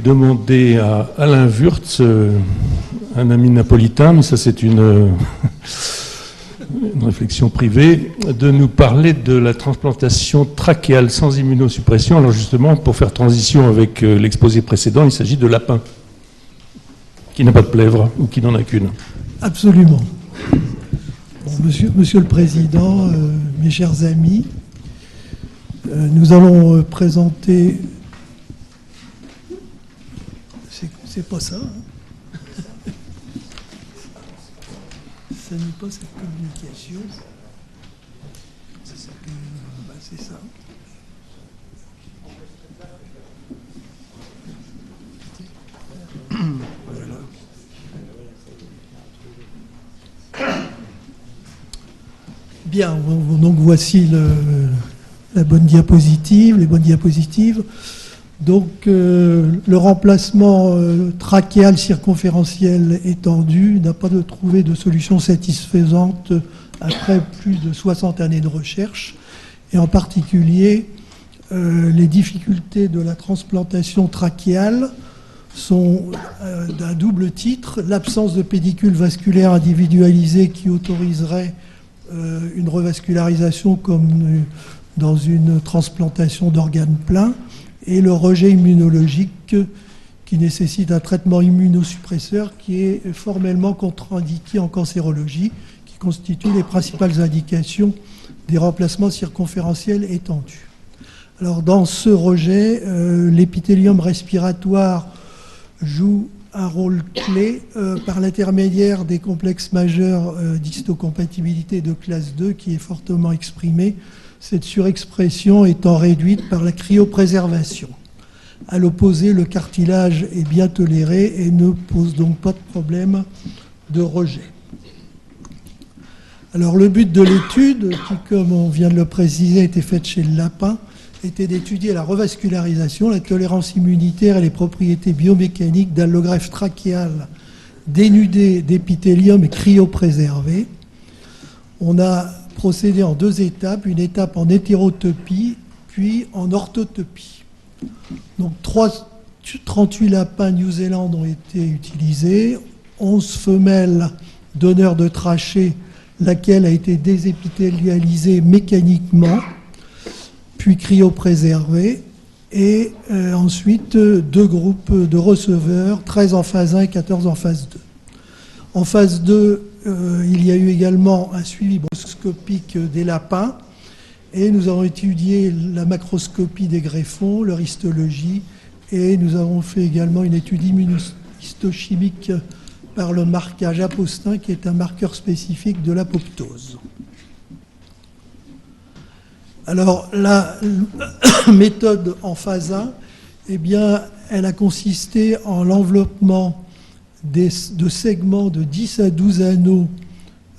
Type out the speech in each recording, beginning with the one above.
demander à Alain Wurtz, un ami napolitain, mais ça c'est une réflexion privée, de nous parler de la transplantation trachéale sans immunosuppression. Alors justement, pour faire transition avec l'exposé précédent, il s'agit de lapin, qui n'a pas de plèvre ou qui n'en a qu'une. Absolument. Bon, monsieur le Président, mes chers amis, nous allons présenter... C'est pas ça, hein. Ça n'est pas cette communication. C'est ça. Voilà. Bien, donc voici la bonne diapositive, les bonnes diapositives. Donc le remplacement trachéal circonférentiel étendu n'a pas trouvé de solution satisfaisante après plus de 60 années de recherche, et en particulier les difficultés de la transplantation trachéale sont d'un double titre: l'absence de pédicule vasculaire individualisée qui autoriserait une revascularisation comme dans une transplantation d'organes pleins, et le rejet immunologique qui nécessite un traitement immunosuppresseur qui est formellement contre-indiqué en cancérologie, qui constitue les principales indications des remplacements circonférentiels étendus. Alors dans ce rejet, l'épithélium respiratoire joue un rôle clé par l'intermédiaire des complexes majeurs d'histocompatibilité de classe 2 qui est fortement exprimé, cette surexpression étant réduite par la cryopréservation. À l'opposé, le cartilage est bien toléré et ne pose donc pas de problème de rejet. Alors le but de l'étude, qui comme on vient de le préciser, a été faite chez le lapin, était d'étudier la revascularisation, la tolérance immunitaire et les propriétés biomécaniques d'allogreffe trachéale dénudée d'épithélium et cryopréservé. On a procédé en deux étapes, une étape en hétérotopie, puis en orthotopie. Donc 38 lapins New-Zélande ont été utilisés, 11 femelles donneurs de trachée, laquelle a été désépithélialisée mécaniquement, puis cryopréservée, et ensuite deux groupes de receveurs, 13 en phase 1 et 14 en phase 2. En phase 2, il y a eu également un suivi macroscopique des lapins, et nous avons étudié la macroscopie des greffons, leur histologie, et nous avons fait également une étude immunohistochimique par le marquage apostin, qui est un marqueur spécifique de l'apoptose. Alors, la méthode en phase 1, eh bien, elle a consisté en l'enveloppement de segments de 10 à 12 anneaux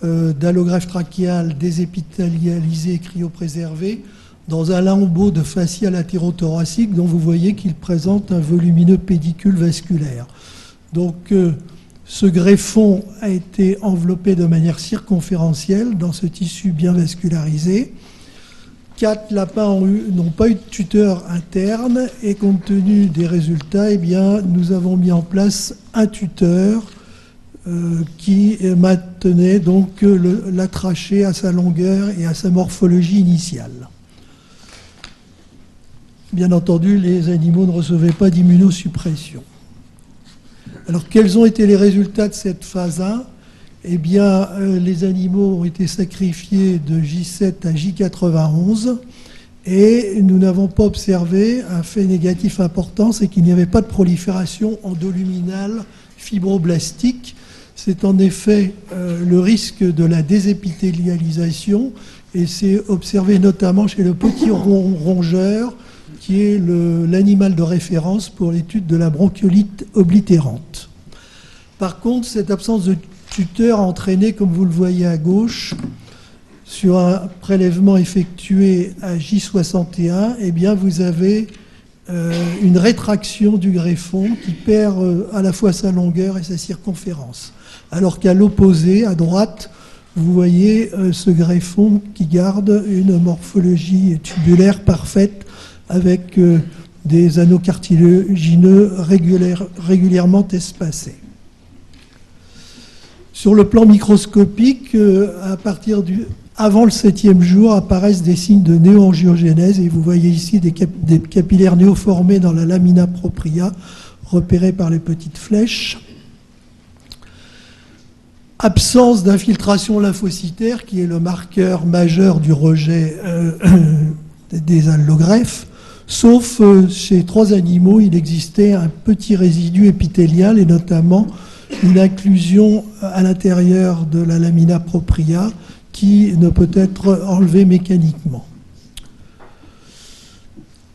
d'allogreffe trachéale désépithélialisée et cryopréservée dans un lambeau de fascia latérothoracique dont vous voyez qu'il présente un volumineux pédicule vasculaire. Donc, ce greffon a été enveloppé de manière circonférentielle dans ce tissu bien vascularisé. 4 lapins n'ont pas eu de tuteur interne, et compte tenu des résultats, eh bien, nous avons mis en place un tuteur qui maintenait donc la trachée à sa longueur et à sa morphologie initiale. Bien entendu, les animaux ne recevaient pas d'immunosuppression. Alors, quels ont été les résultats de cette phase 1 ? Eh bien, les animaux ont été sacrifiés de J7 à J91 et nous n'avons pas observé un fait négatif important, c'est qu'il n'y avait pas de prolifération endoluminale fibroblastique. C'est en effet le risque de la désépithélialisation, et c'est observé notamment chez le petit rongeur, qui est l'animal de référence pour l'étude de la bronchiolite oblitérante. Par contre, cette absence de tuteur a entraîné, comme vous le voyez à gauche, sur un prélèvement effectué à J61, eh bien vous avez une rétraction du greffon qui perd à la fois sa longueur et sa circonférence. Alors qu'à l'opposé, à droite, vous voyez ce greffon qui garde une morphologie tubulaire parfaite avec des anneaux cartilagineux régulièrement espacés. Sur le plan microscopique, avant le 7e jour apparaissent des signes de néoangiogénèse, et vous voyez ici des capillaires néoformés dans la lamina propria, repérés par les petites flèches. Absence d'infiltration lymphocytaire, qui est le marqueur majeur du rejet des allogreffes, sauf chez 3 animaux, il existait un petit résidu épithélial, et notamment une inclusion à l'intérieur de la lamina propria qui ne peut être enlevée mécaniquement.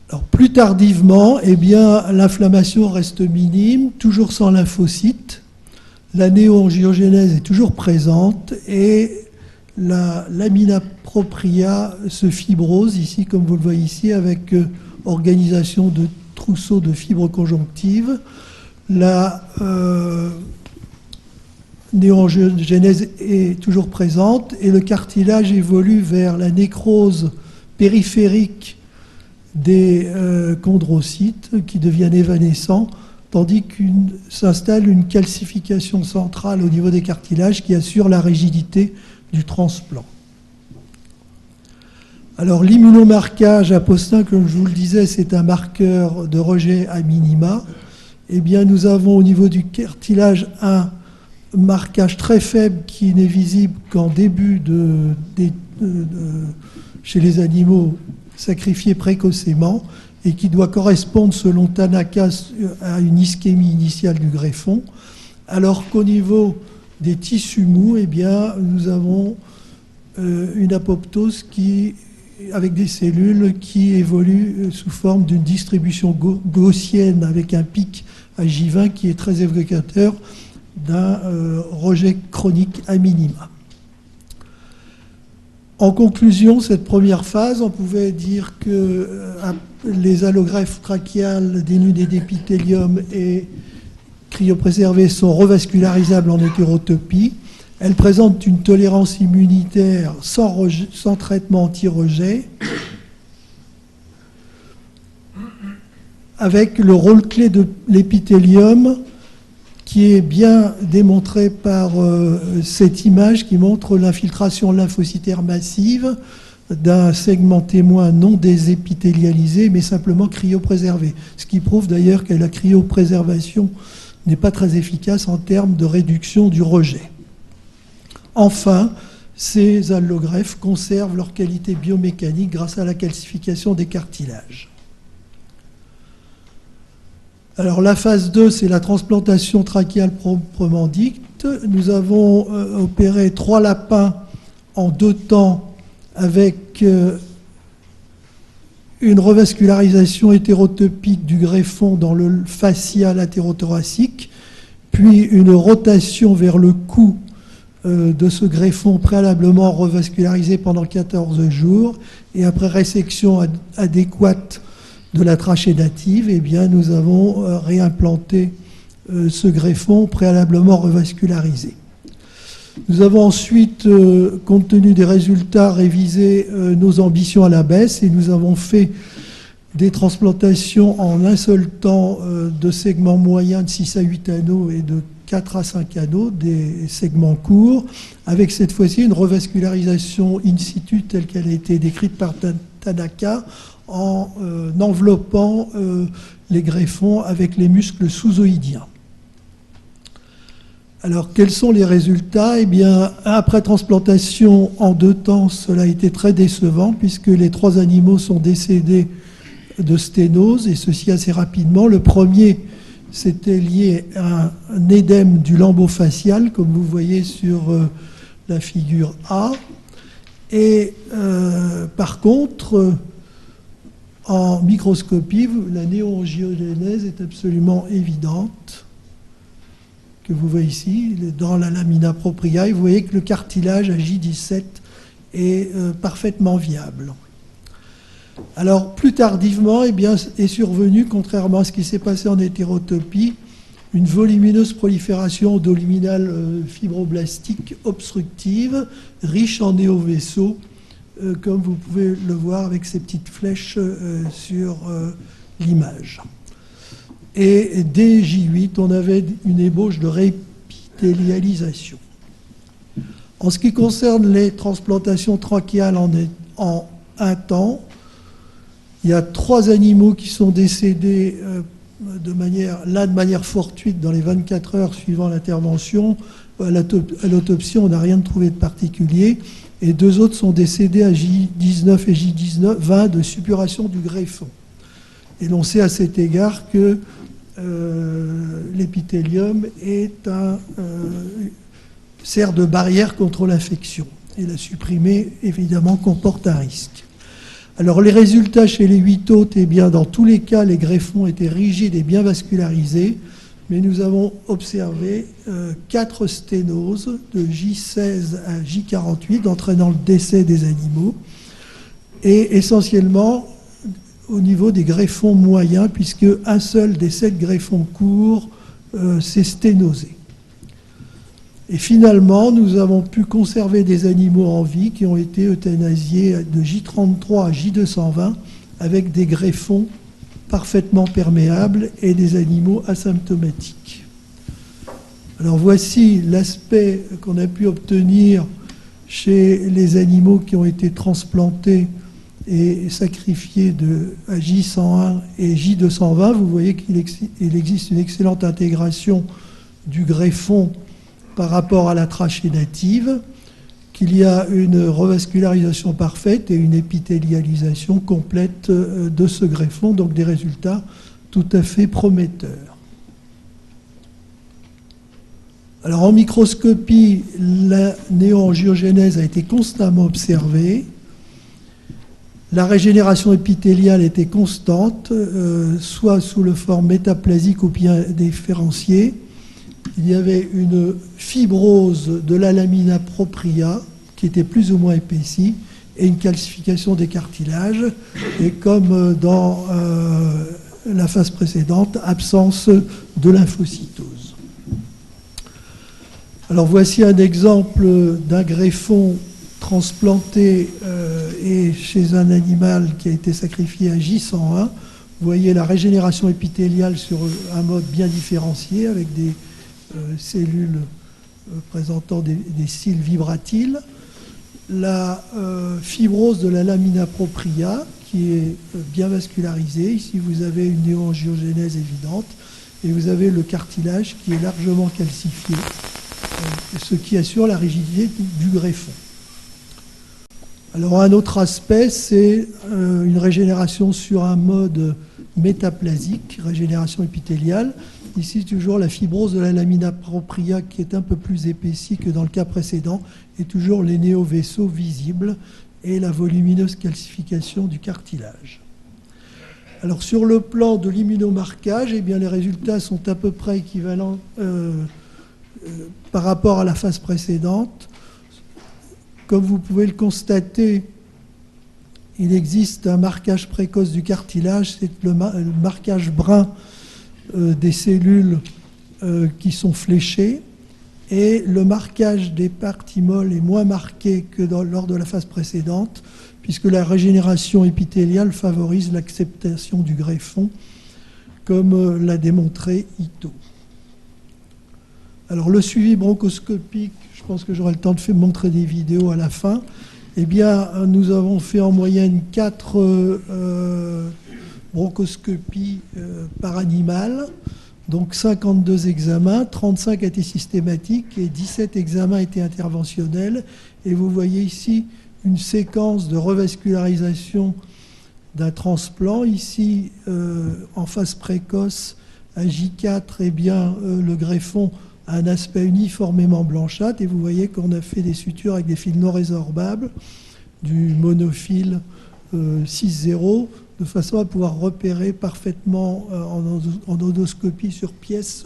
Alors, plus tardivement, eh bien, l'inflammation reste minime, toujours sans lymphocytes. La néoangiogénèse est toujours présente et la lamina propria se fibrose, ici, comme vous le voyez ici, avec organisation de trousseaux de fibres conjonctives. La néoangiogénèse est toujours présente et le cartilage évolue vers la nécrose périphérique des chondrocytes qui deviennent évanescents, tandis s'installe une calcification centrale au niveau des cartilages qui assure la rigidité du transplant. Alors l'immunomarquage apostin, comme je vous le disais, c'est un marqueur de rejet à minima. Eh bien, nous avons au niveau du cartilage un marquage très faible qui n'est visible qu'en début chez les animaux sacrifiés précocement et qui doit correspondre, selon Tanaka, à une ischémie initiale du greffon, alors qu'au niveau des tissus mous, eh bien, nous avons une apoptose avec des cellules qui évoluent sous forme d'une distribution gaussienne avec un pic à J20 qui est très évocateur d'un rejet chronique à minima. En conclusion, cette première phase, on pouvait dire que les allogreffes trachéales dénudées d'épithélium et cryopréservées sont revascularisables en hétérotopie. Elles présentent une tolérance immunitaire sans traitement anti-rejet, avec le rôle clé de l'épithélium qui est bien démontré par cette image qui montre l'infiltration lymphocytaire massive d'un segment témoin non désépithélialisé, mais simplement cryopréservé. Ce qui prouve d'ailleurs que la cryopréservation n'est pas très efficace en termes de réduction du rejet. Enfin, ces allogreffes conservent leur qualité biomécanique grâce à la calcification des cartilages. Alors la phase 2, c'est la transplantation trachéale proprement dite. Nous avons opéré 3 lapins en 2 temps avec une revascularisation hétérotopique du greffon dans le fascia latérothoracique, puis une rotation vers le cou de ce greffon préalablement revascularisé pendant 14 jours, et après résection adéquate de la trachée native, eh bien, nous avons réimplanté ce greffon préalablement revascularisé. Nous avons ensuite, compte tenu des résultats, révisé nos ambitions à la baisse et nous avons fait des transplantations en un seul temps de segments moyens de 6 à 8 anneaux et de 4 à 5 anneaux, des segments courts, avec cette fois-ci une revascularisation in situ telle qu'elle a été décrite par Tanaka, en enveloppant les greffons avec les muscles sous-oïdiens. Alors, quels sont les résultats? Eh bien, après transplantation en 2 temps, cela a été très décevant puisque les 3 animaux sont décédés de sténose, et ceci assez rapidement. Le premier, c'était lié à un édème du lambeau facial, comme vous voyez sur la figure A. Et par contre, en microscopie, la néoangiogénèse est absolument évidente, que vous voyez ici, dans la lamina propria. Et vous voyez que le cartilage à J17 est parfaitement viable. Alors, plus tardivement, eh bien, est survenu, contrairement à ce qui s'est passé en hétérotopie, une volumineuse prolifération endoluminale fibroblastique obstructive, riche en néovaisseaux, comme vous pouvez le voir avec ces petites flèches sur l'image. Et dès J8, on avait une ébauche de réépithélialisation. En ce qui concerne les transplantations trachéales en un temps, il y a 3 animaux qui sont décédés l'un de manière fortuite dans les 24 heures suivant l'intervention. À l'autopsie, on n'a rien trouvé de particulier. Et 2 autres sont décédés à J19 et J20 de suppuration du greffon. Et l'on sait à cet égard que l'épithélium sert de barrière contre l'infection. Et la supprimer, évidemment, comporte un risque. Alors, les résultats chez les 8 autres, eh bien, dans tous les cas, les greffons étaient rigides et bien vascularisés, mais nous avons observé 4 sténoses de J16 à J48, entraînant le décès des animaux, et essentiellement au niveau des greffons moyens, puisque un seul des 7 greffons courts s'est sténosé. Et finalement, nous avons pu conserver des animaux en vie qui ont été euthanasiés de J33 à J220 avec des greffons parfaitement perméables et des animaux asymptomatiques. Alors voici l'aspect qu'on a pu obtenir chez les animaux qui ont été transplantés et sacrifiés à J101 et J220. Vous voyez qu'il existe une excellente intégration du greffon par rapport à la trachée native, qu'il y a une revascularisation parfaite et une épithélialisation complète de ce greffon, donc des résultats tout à fait prometteurs. Alors en microscopie, la néoangiogénèse a été constamment observée. La régénération épithéliale était constante, soit sous le forme métaplasique ou bien différenciée. Il y avait une fibrose de la lamina propria qui était plus ou moins épaissie et une calcification des cartilages. Et comme dans la phase précédente, absence de lymphocytose. Alors voici un exemple d'un greffon transplanté et chez un animal qui a été sacrifié à J101. Vous voyez la régénération épithéliale sur un mode bien différencié avec des cellules présentant des cils vibratiles, la fibrose de la lamina propria qui est bien vascularisée. Ici, vous avez une néoangiogénèse évidente et vous avez le cartilage qui est largement calcifié, ce qui assure la rigidité du greffon. Alors, un autre aspect, c'est une régénération sur un mode métaplasique, régénération épithéliale. Ici, toujours la fibrose de la lamina propria qui est un peu plus épaissie que dans le cas précédent, et toujours les néovaisseaux visibles et la volumineuse calcification du cartilage. Alors, sur le plan de l'immunomarquage, eh bien, les résultats sont à peu près équivalents par rapport à la phase précédente. Comme vous pouvez le constater, il existe un marquage précoce du cartilage, c'est le marquage brun des cellules qui sont fléchées, et le marquage des parties molles est moins marqué que lors de la phase précédente, puisque la régénération épithéliale favorise l'acceptation du greffon, comme l'a démontré Ito. Alors le suivi bronchoscopique, je pense que j'aurai le temps de montrer des vidéos à la fin. Eh bien, nous avons fait en moyenne 4 bronchoscopies par animal, donc 52 examens, 35 étaient systématiques et 17 examens étaient interventionnels. Et vous voyez ici une séquence de revascularisation d'un transplant. Ici, en phase précoce, à J4, eh bien, le greffon a un aspect uniformément blanchâtre et vous voyez qu'on a fait des sutures avec des fils non résorbables, du monofil 6-0, de façon à pouvoir repérer parfaitement en endoscopie sur pièce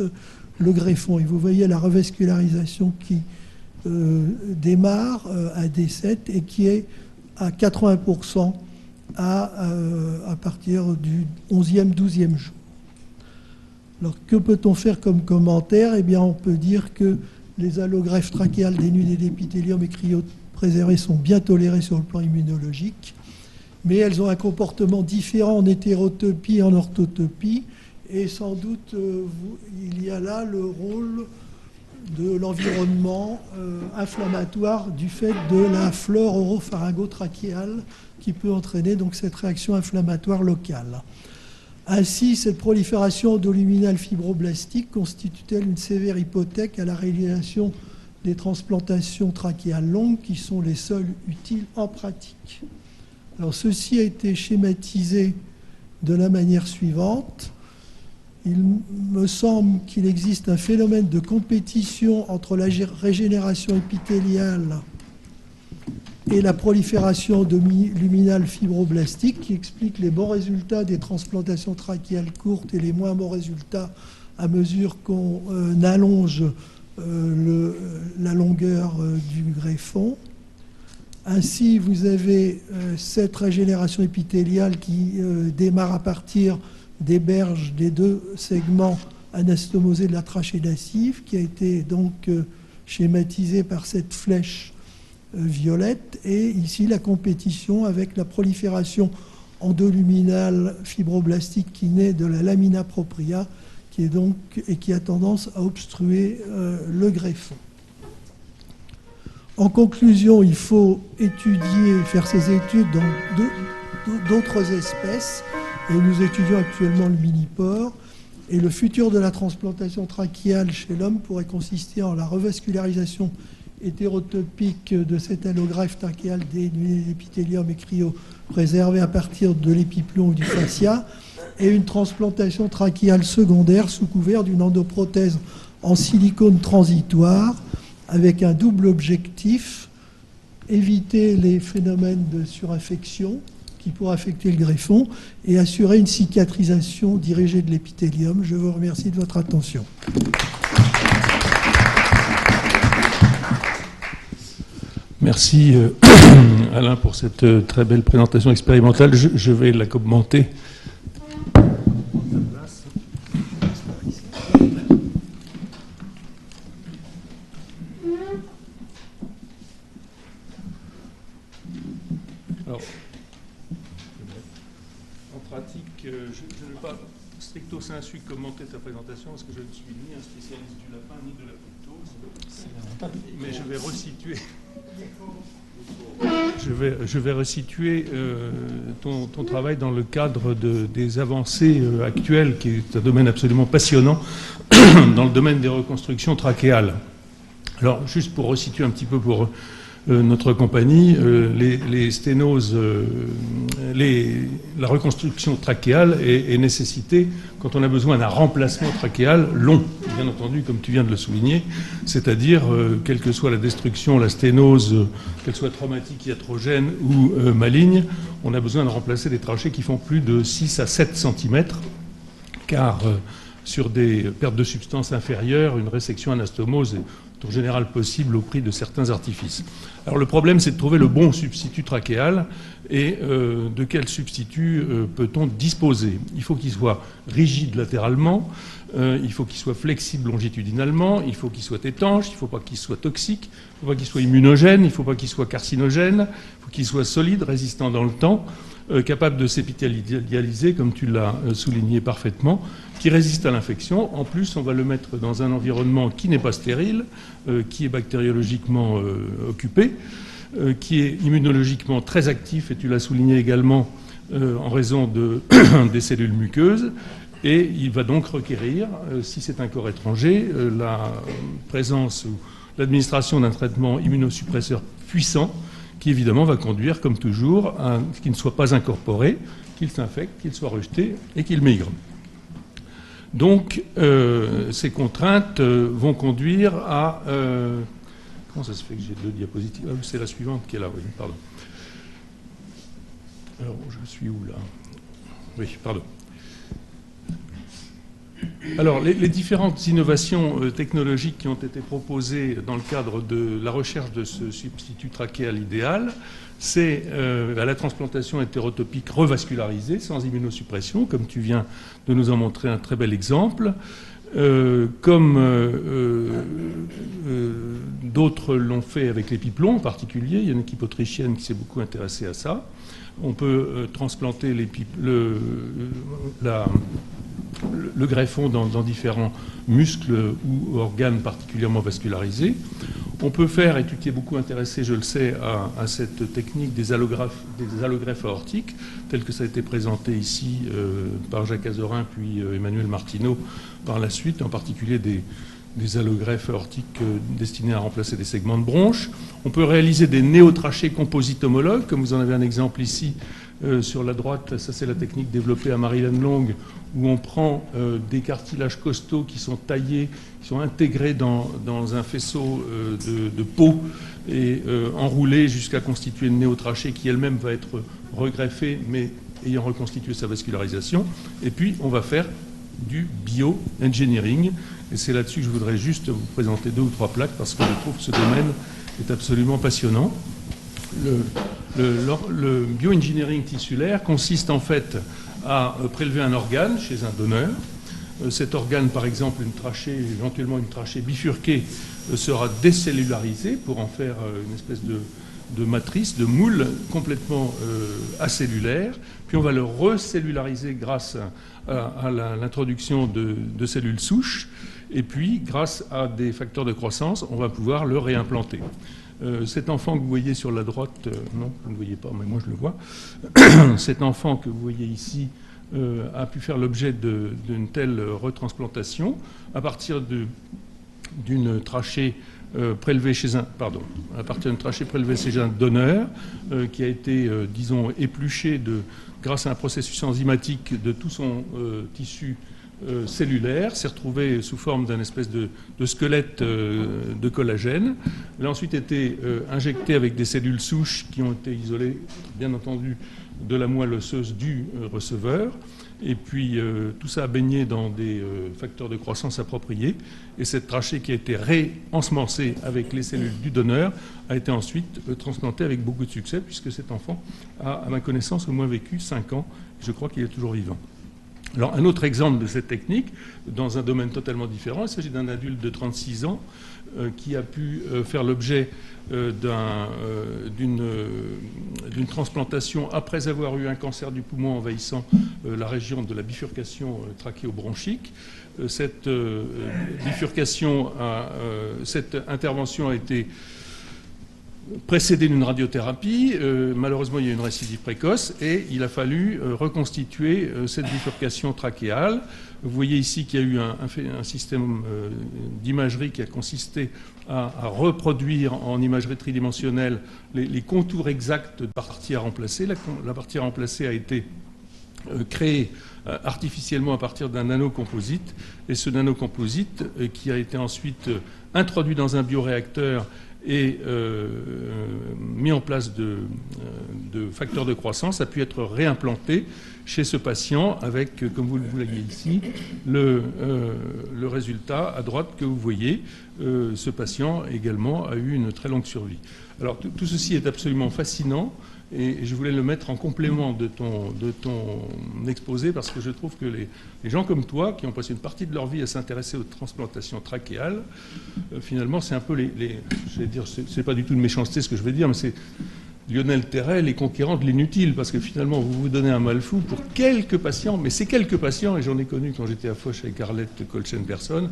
le greffon. Et vous voyez la revascularisation qui démarre à D7 et qui est à 80% à partir du 11e, 12e jour. Alors, que peut-on faire comme commentaire? Eh bien, on peut dire que les allogreffes trachéales dénudées d'épithélium et cryopréservées sont bien tolérées sur le plan immunologique mais elles ont un comportement différent en hétérotopie et en orthotopie. Et sans doute, il y a là le rôle de l'environnement inflammatoire du fait de la flore oropharyngotrachéale qui peut entraîner donc cette réaction inflammatoire locale. Ainsi, cette prolifération endoluminale fibroblastique constitue-t-elle une sévère hypothèque à la réalisation des transplantations trachéales longues qui sont les seules utiles en pratique? Alors, ceci a été schématisé de la manière suivante. Il me semble qu'il existe un phénomène de compétition entre la régénération épithéliale et la prolifération endoluminale fibroblastique qui explique les bons résultats des transplantations trachéales courtes et les moins bons résultats à mesure qu'on allonge la longueur du greffon. Ainsi, vous avez cette régénération épithéliale qui démarre à partir des berges des deux segments anastomosés de la trachée nasive, qui a été donc schématisée par cette flèche violette, et ici la compétition avec la prolifération endoluminale fibroblastique qui naît de la lamina propria, qui est donc et qui a tendance à obstruer le greffon. En conclusion, il faut faire ces études dans d'autres espèces, et nous étudions actuellement le millipore. Et le futur de la transplantation trachéale chez l'homme pourrait consister en la revascularisation hétérotopique de cet allogreffe trachéal dénué d'épithélium et cryo-préservé à partir de l'épiplomb ou du fascia, et une transplantation trachéale secondaire sous couvert d'une endoprothèse en silicone transitoire avec un double objectif: éviter les phénomènes de surinfection qui pourraient affecter le greffon et assurer une cicatrisation dirigée de l'épithélium. Je vous remercie de votre attention. Merci Alain pour cette très belle présentation expérimentale. Je vais la commenter. Alors, en pratique, je ne vais pas stricto sensu commenter ta présentation parce que je ne suis ni un spécialiste du lapin ni de la fructose, mais je vais resituer. Je vais resituer ton travail dans le cadre des avancées actuelles, qui est un domaine absolument passionnant, dans le domaine des reconstructions trachéales. Alors, juste pour resituer un petit peu pour notre compagnie, les sténoses, la reconstruction trachéale est nécessitée quand on a besoin d'un remplacement trachéal long, bien entendu, comme tu viens de le souligner, c'est-à-dire, quelle que soit la destruction, la sténose, qu'elle soit traumatique, iatrogène ou maligne, on a besoin de remplacer des trachées qui font plus de 6 à 7 cm, car sur des pertes de substances inférieures, une résection anastomose est en général possible au prix de certains artifices. Alors le problème, c'est de trouver le bon substitut trachéal. Et de quel substitut peut-on disposer? Il faut qu'il soit rigide latéralement, il faut qu'il soit flexible longitudinalement, il faut qu'il soit étanche, il ne faut pas qu'il soit toxique, il ne faut pas qu'il soit immunogène, il ne faut pas qu'il soit carcinogène, il faut qu'il soit solide, résistant dans le temps, capable de s'épithélialiser, comme tu l'as souligné parfaitement, qui résiste à l'infection. En plus, on va le mettre dans un environnement qui n'est pas stérile, qui est bactériologiquement occupé, qui est immunologiquement très actif, et tu l'as souligné également, en raison des cellules muqueuses. Et il va donc requérir, si c'est un corps étranger, la présence ou l'administration d'un traitement immunosuppresseur puissant, qui évidemment va conduire, comme toujours, à ce qu'il ne soit pas incorporé, qu'il s'infecte, qu'il soit rejeté et qu'il migre. Donc, ces contraintes vont conduire à... comment ça se fait que j'ai 2 diapositives? Ah, c'est la suivante qui est là, oui, pardon. Alors, je suis où, là? Oui, pardon. Alors, les différentes innovations technologiques qui ont été proposées dans le cadre de la recherche de ce substitut trachéal idéal, c'est la transplantation hétérotopique revascularisée, sans immunosuppression, comme tu viens de nous en montrer un très bel exemple, comme d'autres l'ont fait avec l'épiplomb en particulier. Il y a une équipe autrichienne qui s'est beaucoup intéressée à ça. On peut transplanter le greffon dans différents muscles ou organes particulièrement vascularisés. On peut faire, et tu t'y es beaucoup intéressé, je le sais, à cette technique des allogreffes aortiques, tel que ça a été présenté ici par Jacques Azorin puis Emmanuel Martineau par la suite, en particulier des allogreffes aortiques destinés à remplacer des segments de bronche. On peut réaliser des néotrachées composites homologues, comme vous en avez un exemple ici sur la droite. Ça, c'est la technique développée à Maryland Long, où on prend des cartilages costauds qui sont taillés, qui sont intégrés dans un faisceau de peau et enroulés jusqu'à constituer une néotrachée qui elle-même va être regreffée, mais ayant reconstitué sa vascularisation. Et puis, on va faire du bioengineering. Et c'est là-dessus que je voudrais juste vous présenter 2 ou 3 plaques, parce que je trouve que ce domaine est absolument passionnant. Le bioengineering tissulaire consiste en fait à prélever un organe chez un donneur. Cet organe, par exemple, éventuellement une trachée bifurquée, sera décellularisée pour en faire une espèce de matrice, de moule complètement acellulaire. Puis on va le recellulariser grâce à l'introduction de cellules souches. Et puis, grâce à des facteurs de croissance, on va pouvoir le réimplanter. Cet enfant que vous voyez sur la droite, non, vous ne le voyez pas, mais moi je le vois, cet enfant que vous voyez ici a pu faire l'objet d'une telle retransplantation à partir d'une trachée prélevée chez un donneur qui a été, disons, épluché grâce à un processus enzymatique de tout son tissu cellulaire, s'est retrouvé sous forme d'un espèce de squelette de collagène. Il a ensuite été injecté avec des cellules souches qui ont été isolées, bien entendu, de la moelle osseuse du receveur. Et puis tout ça a baigné dans des facteurs de croissance appropriés. Et cette trachée qui a été réensemencée avec les cellules du donneur a été ensuite transplantée avec beaucoup de succès, puisque cet enfant a, à ma connaissance, au moins vécu 5 ans. Je crois qu'il est toujours vivant. Alors, un autre exemple de cette technique, dans un domaine totalement différent, il s'agit d'un adulte de 36 ans qui a pu faire l'objet d'une transplantation après avoir eu un cancer du poumon envahissant la région de la bifurcation trachéobronchique. Cette intervention a été précédé d'une radiothérapie. Malheureusement, il y a eu une récidive précoce et il a fallu reconstituer cette bifurcation trachéale. Vous voyez ici qu'il y a eu un système d'imagerie qui a consisté à reproduire en imagerie tridimensionnelle les contours exacts de la partie à remplacer. La partie à remplacer a été créée artificiellement à partir d'un nanocomposite. Et ce nanocomposite, qui a été ensuite introduit dans un bioréacteur et mis en place de facteurs de croissance, a pu être réimplanté chez ce patient avec, comme vous le voyez ici, le résultat à droite que vous voyez. Ce patient également a eu une très longue survie. Alors tout ceci est absolument fascinant et je voulais le mettre en complément de ton exposé parce que je trouve que les gens comme toi, qui ont passé une partie de leur vie à s'intéresser aux transplantations trachéales, finalement c'est un peu je vais dire, c'est pas du tout de méchanceté ce que je vais dire, mais c'est Lionel Terray, les conquérants de l'inutile, parce que finalement vous vous donnez un mal fou pour quelques patients, mais ces quelques patients, et j'en ai connu quand j'étais à Foch avec Arlette Colchen-Personne,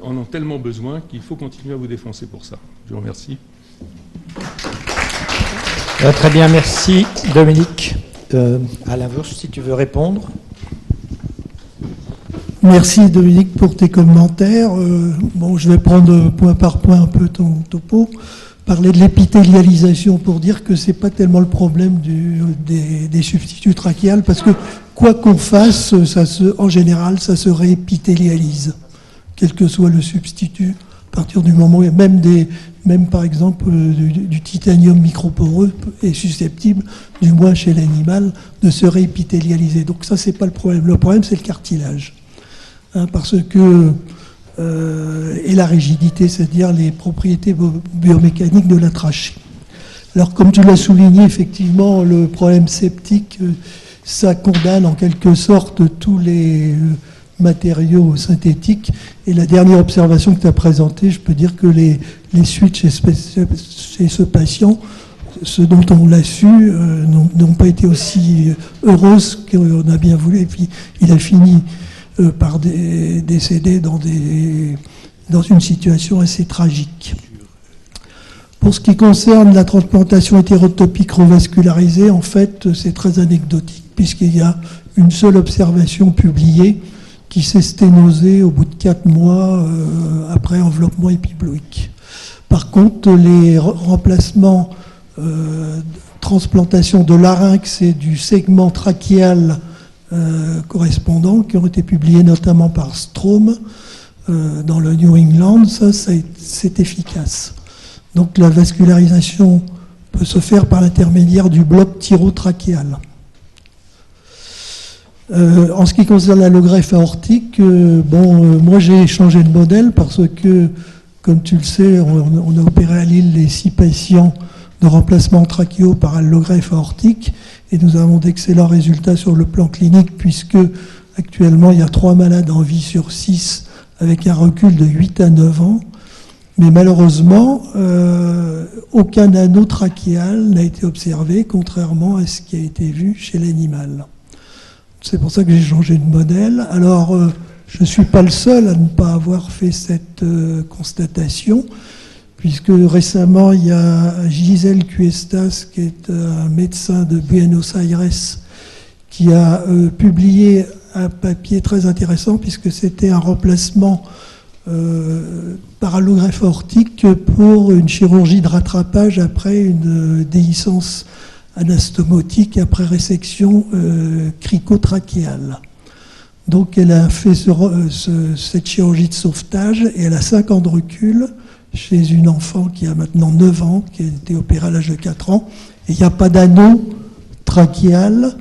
en ont tellement besoin qu'il faut continuer à vous défoncer pour ça. Je vous remercie. Très bien, merci Dominique. Alain Wurst, si tu veux répondre. Merci Dominique pour tes commentaires. Je vais prendre point par point un peu ton topo. Parler de l'épithélialisation pour dire que c'est pas tellement le problème des substituts trachéales, parce que quoi qu'on fasse, en général, ça se réépithélialise, quel que soit le substitut. À partir du moment où il y a même par exemple du titanium microporeux est susceptible, du moins chez l'animal, de se réépithélialiser. Donc ça, c'est pas le problème. Le problème, c'est le cartilage. Parce que et la rigidité, c'est-à-dire les propriétés biomécaniques de la trachée. Alors, comme tu l'as souligné, effectivement, le problème septique, ça condamne en quelque sorte tous les matériaux synthétiques. Et la dernière observation que tu as présentée, je peux dire que les suites chez ce patient ceux dont on l'a su n'ont pas été aussi heureuses qu'on a bien voulu. Et puis, il a fini par décéder dans une situation assez tragique. Pour ce qui concerne la transplantation hétérotopique revascularisée, en fait, c'est très anecdotique, puisqu'il y a une seule observation publiée qui s'est sténosée au bout de 4 mois après enveloppement épibloïque. Par contre, les remplacements, transplantation de larynx et du segment trachéal correspondant, qui ont été publiés notamment par Strom dans le New England, c'est efficace. Donc la vascularisation peut se faire par l'intermédiaire du bloc thyrotrachéal. En ce qui concerne l'allogreffe aortique, moi j'ai changé de modèle parce que, comme tu le sais, on a opéré à Lille les 6 patients de remplacement trachéo par allogreffe aortique et nous avons d'excellents résultats sur le plan clinique puisque actuellement il y a 3 malades en vie sur 6 avec un recul de 8 à 9 ans. Mais malheureusement, aucun anneau trachéal n'a été observé, contrairement à ce qui a été vu chez l'animal. C'est pour ça que j'ai changé de modèle. Alors, je ne suis pas le seul à ne pas avoir fait cette constatation, puisque récemment, il y a Gisèle Cuestas, qui est un médecin de Buenos Aires, qui a publié un papier très intéressant, puisque c'était un remplacement par allogreffe aortique pour une chirurgie de rattrapage après une déhiscence anastomotique après résection cricotrachéale. Donc elle a fait cette chirurgie de sauvetage et elle a 5 ans de recul chez une enfant qui a maintenant 9 ans, qui a été opérée à l'âge de 4 ans, et il n'y a pas d'anneau trachéal,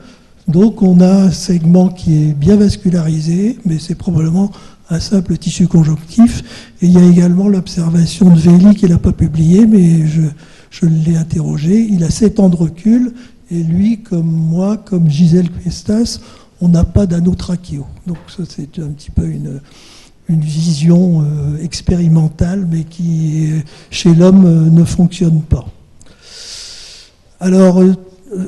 donc on a un segment qui est bien vascularisé, mais c'est probablement un simple tissu conjonctif. Et il y a également l'observation de Véli qu'il n'a pas publié, mais je l'ai interrogé. Il a 7 ans de recul, et lui, comme moi, comme Gisèle Cuestas, on n'a pas d'anneau trachéo. Donc ça, c'est un petit peu une vision expérimentale, mais qui, chez l'homme, ne fonctionne pas. Alors,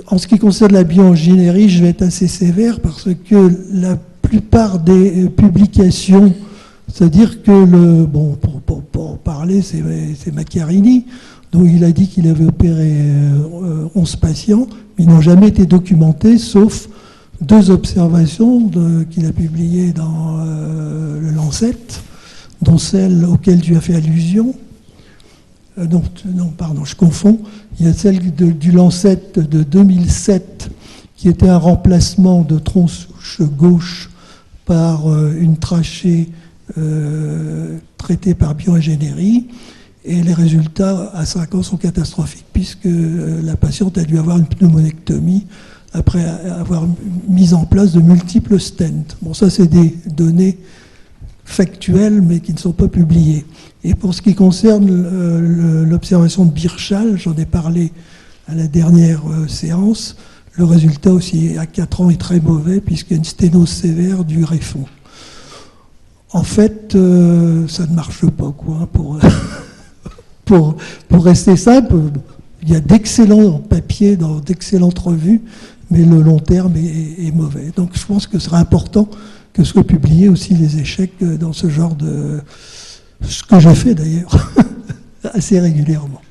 en ce qui concerne la bioingénierie, je vais être assez sévère, parce que la plupart des publications, c'est-à-dire que pour parler, c'est Macchiarini, dont il a dit qu'il avait opéré 11 patients, mais ils n'ont jamais été documentés, sauf 2 observations qu'il a publiées dans le Lancet, dont celle auquel tu as fait allusion. Non, pardon, je confonds. Il y a celle du Lancet de 2007, qui était un remplacement de tronc-souche gauche par une trachée traitée par bioingénierie, et les résultats à 5 ans sont catastrophiques, puisque la patiente a dû avoir une pneumonectomie après avoir mis en place de multiples stents. Bon, ça c'est des données factuelles, mais qui ne sont pas publiées. Et pour ce qui concerne l'observation de Birchall, j'en ai parlé à la dernière séance, le résultat aussi à 4 ans est très mauvais, puisqu'il y a une sténose sévère du greffon. En fait, ça ne marche pas, quoi, pour rester simple. Il y a d'excellents papiers dans d'excellentes revues, mais le long terme est mauvais. Donc je pense que ce sera important que soient publiés aussi les échecs dans ce genre de... Ce que je fais d'ailleurs, assez régulièrement.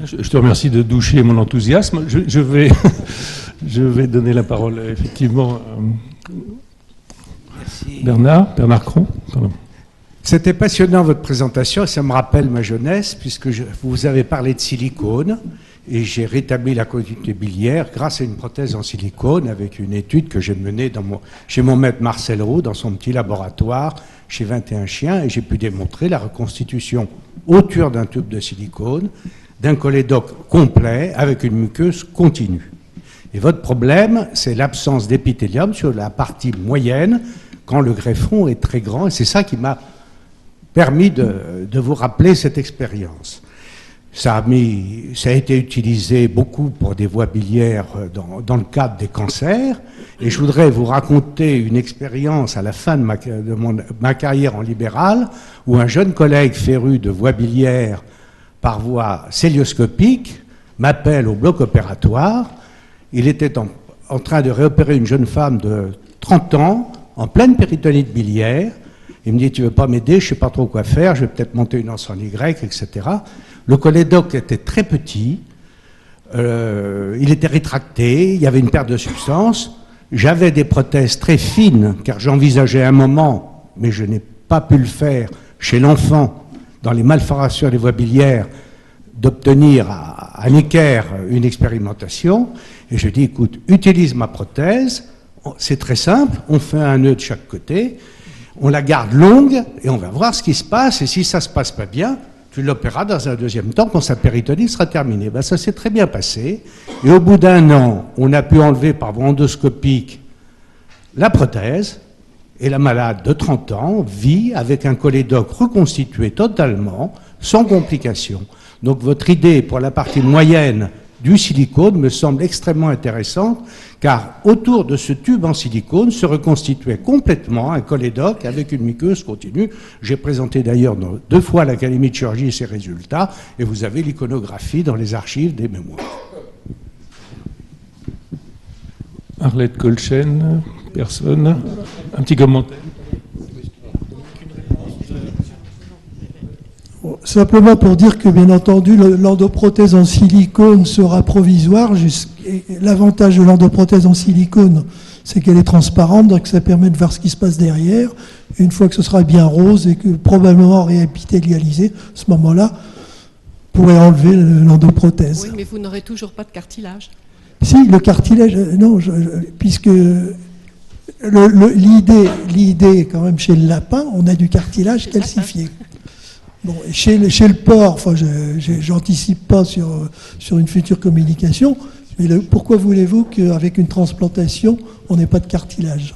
Je te remercie de doucher mon enthousiasme. Je vais donner la parole effectivement à Bernard Cron. Pardon. C'était passionnant votre présentation, et ça me rappelle ma jeunesse, puisque vous avez parlé de silicone, et j'ai rétabli la continuité biliaire grâce à une prothèse en silicone, avec une étude que j'ai menée chez mon maître Marcel Roux, dans son petit laboratoire, chez 21 chiens, et j'ai pu démontrer la reconstitution autour d'un tube de silicone, d'un cholédoque complet, avec une muqueuse continue. Et votre problème, c'est l'absence d'épithélium sur la partie moyenne, quand le greffon est très grand, et c'est ça qui m'a permis de vous rappeler cette expérience. Ça a été utilisé beaucoup pour des voies biliaires dans le cadre des cancers, et je voudrais vous raconter une expérience à la fin de ma carrière en libéral, où un jeune collègue féru de voies biliaires par voie cœlioscopique, m'appelle au bloc opératoire. Il était en train de réopérer une jeune femme de 30 ans, en pleine péritonite biliaire. Il me dit, tu veux pas m'aider, je sais pas trop quoi faire, je vais peut-être monter une anse en Y, etc. Le cholédoque était très petit, il était rétracté, il y avait une perte de substance. J'avais des prothèses très fines, car j'envisageais un moment, mais je n'ai pas pu le faire, chez l'enfant, dans les malformations des voies biliaires, d'obtenir à Necker une expérimentation. Et je dis, écoute, utilise ma prothèse, c'est très simple, on fait un nœud de chaque côté, on la garde longue et on va voir ce qui se passe. Et si ça ne se passe pas bien, tu l'opéreras dans un deuxième temps quand sa péritonite sera terminée. Ben, ça s'est très bien passé. Et au bout d'un an, on a pu enlever par voie endoscopique la prothèse. Et la malade de 30 ans vit avec un cholédoque reconstitué totalement, sans complications. Donc votre idée pour la partie moyenne du silicone me semble extrêmement intéressante, car autour de ce tube en silicone se reconstituait complètement un cholédoque avec une muqueuse continue. J'ai présenté d'ailleurs 2 fois à l'Académie de chirurgie ces résultats, et vous avez l'iconographie dans les archives des mémoires. Arlette Kolchen, personne. Un petit commentaire. Simplement pour dire que, bien entendu, l'endoprothèse en silicone sera provisoire. L'avantage de l'endoprothèse en silicone, c'est qu'elle est transparente, donc ça permet de voir ce qui se passe derrière. Une fois que ce sera bien rose et que probablement réépithélialisé, à ce moment-là, vous pourrez enlever l'endoprothèse. Oui, mais vous n'aurez toujours pas de cartilage. Si, le cartilage, non, puisque l'idée, quand même, chez le lapin, on a du cartilage calcifié. Bon, chez le porc, enfin, j'anticipe pas sur une future communication, mais pourquoi voulez-vous qu'avec une transplantation, on n'ait pas de cartilage?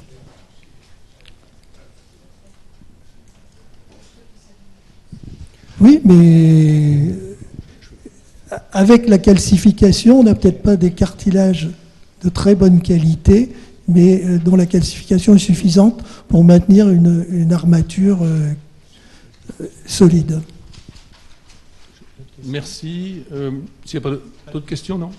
Oui, mais avec la calcification, on n'a peut-être pas des cartilages de très bonne qualité, mais dont la calcification est suffisante pour maintenir une armature solide. Merci. S'il n'y a pas d'autres questions, non ?